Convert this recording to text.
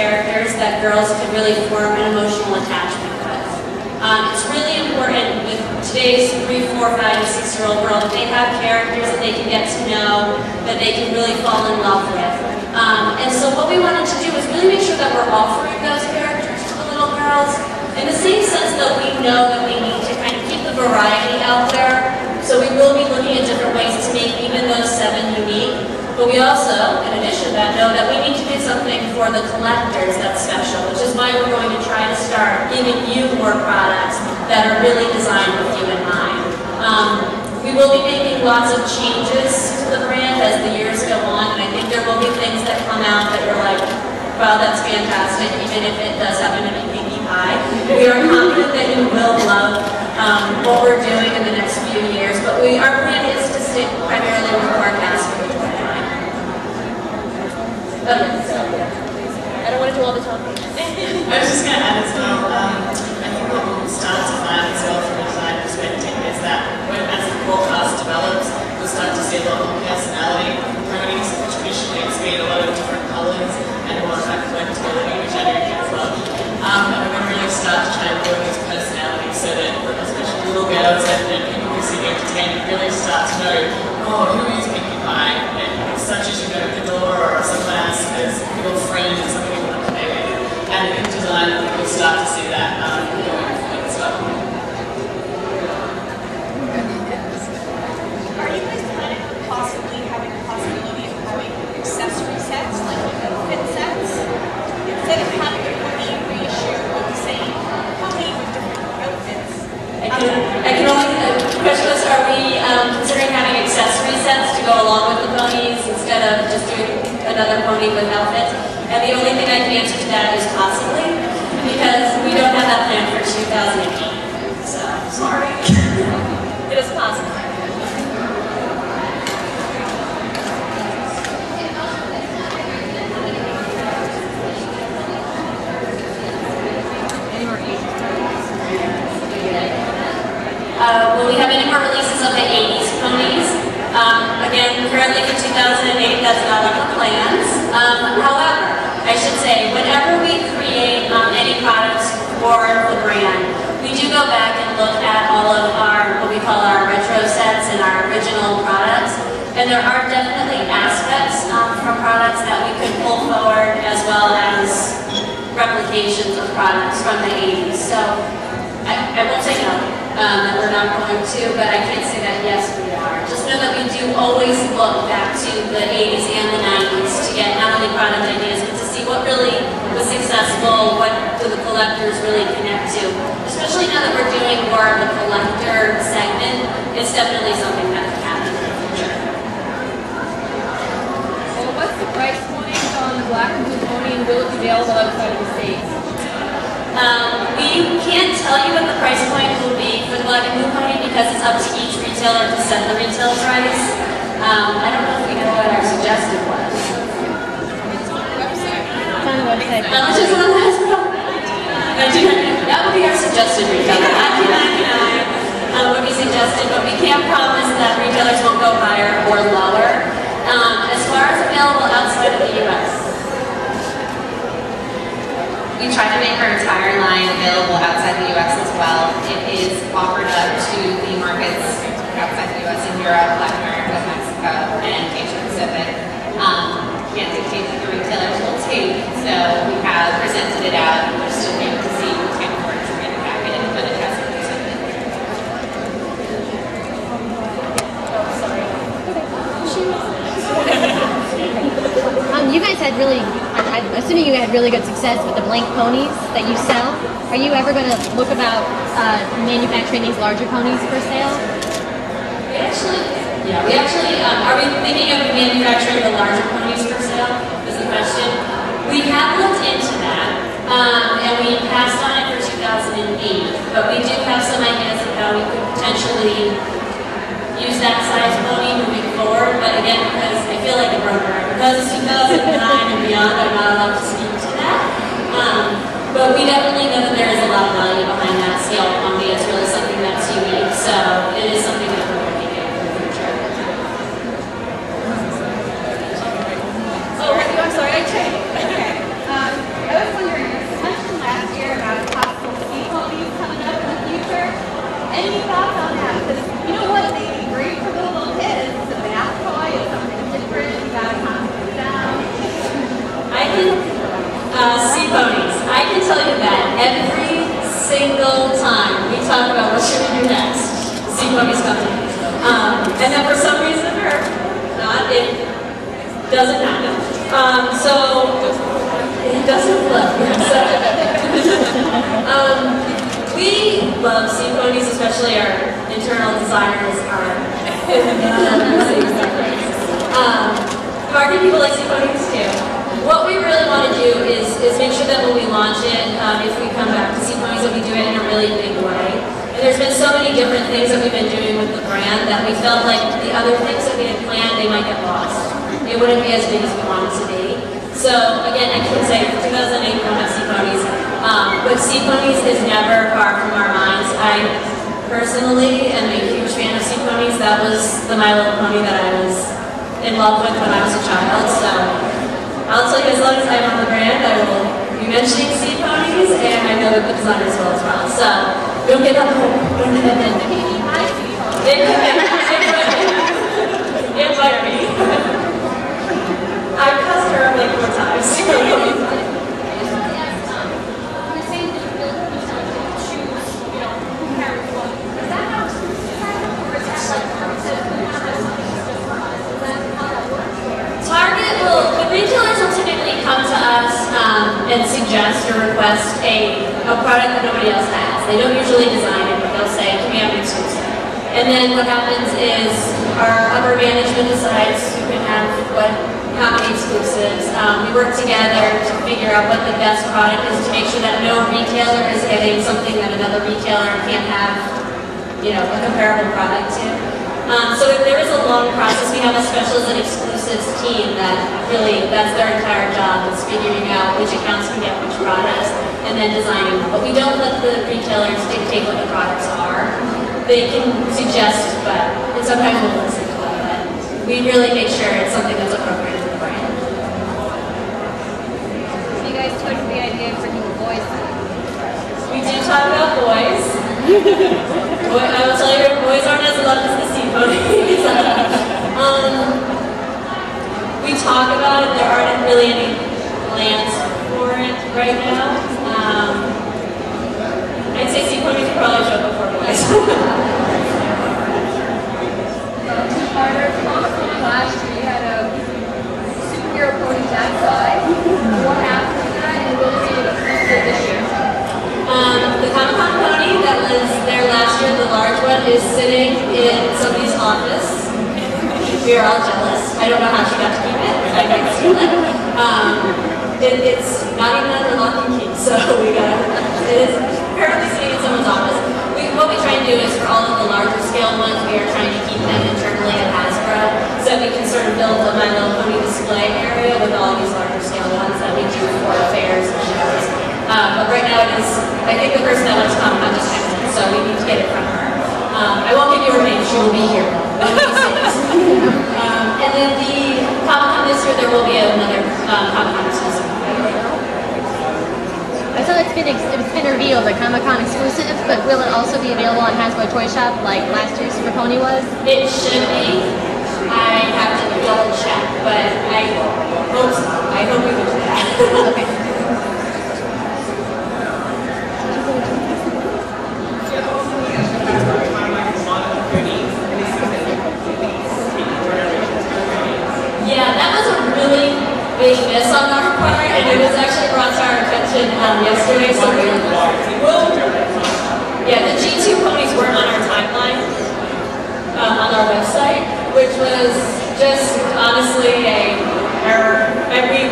characters that girls can really form an emotional attachment with. It's really important with today's 3, 4, 5, and 6-year-old world that they have characters that they can get to know, that they can really fall in love with. And so what we wanted to do was really make sure that we're offering those characters to the little girls in the same sense that we know that we need to kind of keep the variety out there. So we will be looking at different ways to make even those 7 unique. But we also, in addition to that, know that we need to do something for the collectors that's special, which is why we're going to try to start giving you more products that are really designed with you in mind. We will be making lots of changes to the brand as the years go on, and I think there will be things that come out that you're like, wow, that's fantastic, even if it does happen to be pinkie pie. We are confident that you will love what we're doing in the next few years, but our plan is to stick primarily with our Hasbro. I don't want to do all the talking. I was just going to add as well, I think what we'll start to find as well from a design perspective is that as the forecast develops, we'll start to see a lot more personality from ponies, which traditionally it's been a lot of different colours and more of that collectability, which I know kids love. And we're going to really start to try and build these personalities so that especially little girls and people who see the entertainment really start to know, oh, who is Pinkie Pie? Such as, you know, Fedora or someone else as your friend or something you want to play with. And in design, I think you'll start to see that going forward as well. Are you guys planning on possibly having the possibility of having accessory sets, like outfit sets? Instead of having a pony reissue of the same pony with different outfits? I can only, the question was, are we considering having accessory sets to go along with the ponies instead of just doing another pony with outfits? And the only thing I can answer to that is possibly, because we don't have that plan for 2008. So, sorry. It is possible. Will we have any more releases of the 80s ponies? Again, currently for 2008, that's not on the plans. However, I should say, whenever we create any products for the brand, we do go back and look at all of our, what we call our retro sets and our original products. And there are definitely aspects from products that we could pull forward as well as replications of products from the 80s. So I won't say no. That we're not going to, but I can't say that yes, we are. Just know that we do always look back to the 80s and the 90s to get not only product ideas, but to see what really was successful, what do the collectors really connect to. Especially now that we're doing more of the collector segment, it's definitely something that can happen in the future. Well, what's the price point on the black and blue pony, and will it be available outside of the States? We can't tell you what the price point will be for the black and blue pony because it's up to each retailer to set the retail price. I don't know if we know what our suggested was. It's on the website. It's on the website. How much is it on Hasbro? That would be our suggested retail. $19.99 would be suggested, but we can't promise that retailers won't go higher or lower. As far as available outside of the U.S., we try to make our entire line available outside the U.S. as well. It is offered up to the markets outside the U.S. in Europe, Latin America, Mexico, and Asia Pacific. Can't dictate what the retailers will take, so we have presented it out, and we're still waiting to see who's going to order to get it back in, but it has been presented. You guys had really, I'm assuming you had really good success with the blank ponies that you sell. Are you ever going to look about manufacturing these larger ponies for sale? We actually, are we thinking of manufacturing the larger ponies for sale, is the question. We have looked into that, and we passed on it for 2008, but we do have some ideas of how we could potentially use that size pony moving forward, but again, because I feel like a broker, because it's 2009 and beyond, I'm not allowed to speak to that. But we definitely know that there is a lot of value behind that scale pony. It's really something that's unique, so it is something that we're looking at in the future. Oh, I'm sorry, I changed. Okay. I every single time we talk about what should we do next, Sea Ponies come in. And then for some reason or not, it doesn't happen. So it doesn't flow. We love Sea Ponies, especially our internal designers are marketing people like Sea Ponies too. What we really want to do is make sure that when we launch it, if we come back to Sea Ponies, that we do it in a really big way. And there's been so many different things that we've been doing with the brand that we felt like the other things that we had planned, they might get lost. It wouldn't be as big as we want it to be. So again, I can say 2008 we don't have Sea Ponies, but Sea Ponies is never far from our minds. I personally am a huge fan of Sea Ponies. That was the My Little Pony that I was in love with when I was a child. So I'll tell you, as long as I'm on the brand, I will be mentioning Sea Ponies, and I know that the designers will as well. So don't get up home. It might be. I've cussed her up like 4 times. The retailers will typically come to us and suggest or request a product that nobody else has. They don't usually design it, but they'll say, can we have an exclusive? And then what happens is our upper management decides who can have how many exclusives. We work together to figure out what the best product is to make sure that no retailer is getting something that another retailer can't have, a comparable product to. So if there is a long process, we have a specialist and exclusives team that really, that's their entire job, is figuring out which accounts can get which products and then designing them. But we don't let the retailers dictate what the products are. They can suggest, and sometimes we'll listen to them, but we really make sure it's something that's appropriate to the brand. So you guys took the idea of bringing boys in. We do talk about boys. I will tell you, boys aren't as loved as the Sea Ponies. We talk about it. There aren't really any plans for it right now. I'd say Sea Ponies would probably show up before boys. Last year you had a superhero pony that size. What happened to that, and will it be exclusive this year? The Comic-Con pony that was there last year, the large one, is sitting in somebody's office. We are all jealous. I don't know how she got to keep it. I might steal it. It's not even under lock and key, so it is apparently sitting in someone's office. What we try and do is for all of the larger scale ones, we are trying to keep them internally at Hasbro so that we can sort of build a My Little Pony display area with all these larger scale ones that we do for fairs and shows. But right now it is, I think the person that wants to come just texted it, so we need to get it from her. I won't give you her name, she will be here. And then the Comic-Con this year, there will be another Comic-Con exclusive. I saw it's been revealed, the Comic-Con exclusive, but will it also be available on Hasbro Toy Shop like last year's Super Pony was? It should be. I have to double check, but I hope so. I hope we will do that. Okay. Yeah, that was a really big miss on our part, and it was actually brought to our attention yesterday. So yeah, the G2 ponies weren't on our timeline on our website, which was just honestly a error. And we